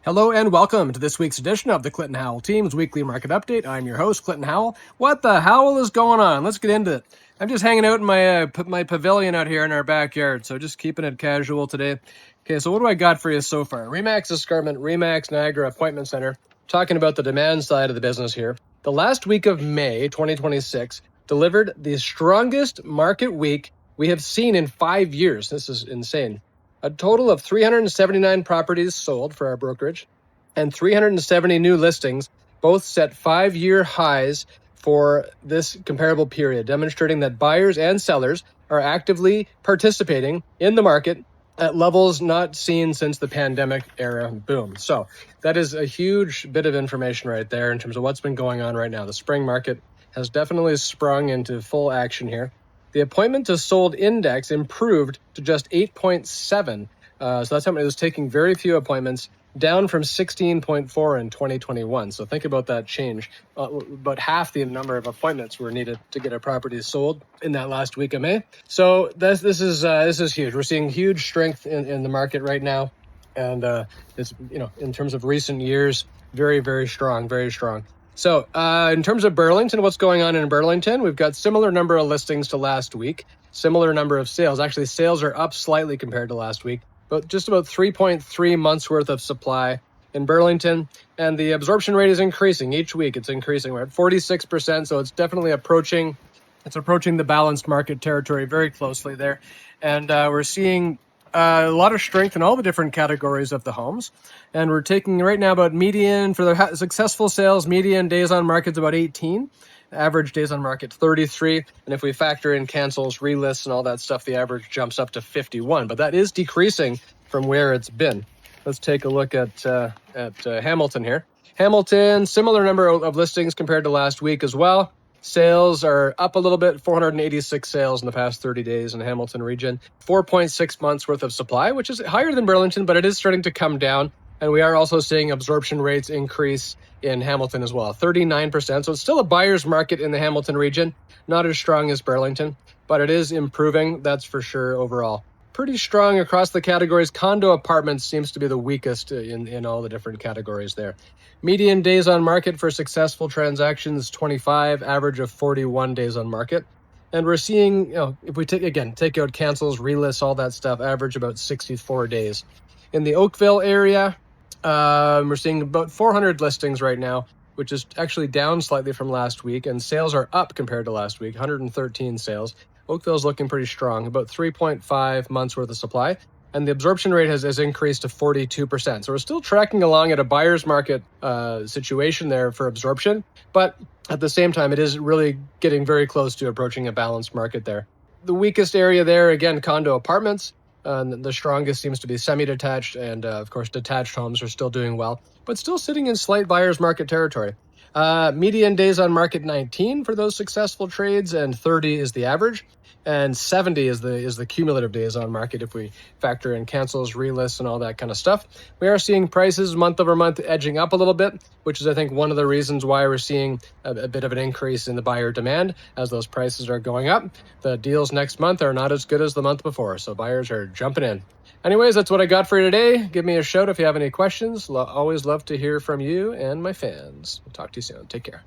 Hello and welcome to this week's edition of the Clinton Howell Team's Weekly Market Update. I'm your host, Clinton Howell. What the Howell is going on? Let's get into it. I'm just hanging out in my pavilion out here in our backyard, so just keeping it casual today. Okay, so what do I got for you so far? Remax Escarpment Niagara Appointment Centre. Talking about the demand side of the business here. The last week of May 2026 delivered the strongest market week we have seen in 5 years. This is insane. A total of 379 properties sold for our brokerage and 370 new listings, both set 5-year highs for this comparable period, demonstrating that buyers and sellers are actively participating in the market at levels not seen since the pandemic era boom. So that is a huge bit of information right there in terms of what's been going on right now. The spring market has definitely sprung into full action here. The appointment to sold index improved to just 8.7. So that's how many. It was taking very few appointments, down from 16.4 in 2021. So think about that change. About half the number of appointments were needed to get a property sold in that last week of May. So this is huge. We're seeing huge strength in the market right now, and it's in terms of recent years, very, very strong, very strong. So in terms of Burlington, what's going on in Burlington? We've got similar number of listings to last week, similar number of sales. Actually, sales are up slightly compared to last week, but just about 3.3 months worth of supply in Burlington. And the absorption rate is increasing each week. It's increasing. We're at 46%, so it's definitely approaching the balanced market territory very closely there. And we're seeing a lot of strength in all the different categories of the homes. And we're taking right now about median for the successful sales, median days on market is about 18, average days on market 33. And if we factor in cancels, relists, and all that stuff, the average jumps up to 51. But that is decreasing from where it's been. Let's take a look at Hamilton here. Hamilton, similar number of listings compared to last week as well. Sales are up a little bit, 486 sales in the past 30 days in the Hamilton region. 4.6 months worth of supply, which is higher than Burlington, but it is starting to come down. And we are also seeing absorption rates increase in Hamilton as well, 39%. So it's still a buyer's market in the Hamilton region, not as strong as Burlington, but it is improving, that's for sure overall. Pretty strong across the categories. Condo apartments seems to be the weakest in all the different categories there. Median days on market for successful transactions, 25, average of 41 days on market. And we're seeing, if we take out cancels, relists, all that stuff, average about 64 days. In the Oakville area, we're seeing about 400 listings right now, which is actually down slightly from last week. And sales are up compared to last week, 113 sales. Oakville's looking pretty strong, about 3.5 months worth of supply. And the absorption rate has increased to 42%. So we're still tracking along at a buyer's market situation there for absorption. But at the same time, it is really getting very close to approaching a balanced market there. The weakest area there, again, condo apartments. The strongest seems to be semi-detached. And of course, detached homes are still doing well, but still sitting in slight buyer's market territory. Median days on market 19 for those successful trades, and 30 is the average, and 70 is the cumulative days on market if we factor in cancels, relists, and all that kind of stuff. We are seeing prices month over month edging up a little bit, which is, I think, one of the reasons why we're seeing a bit of an increase in the buyer demand as those prices are going up. The deals next month are not as good as the month before, so buyers are jumping in. Anyways, that's what I got for you today. Give me a shout if you have any questions. Always love to hear from you and my fans. I'll talk to you soon. Take care.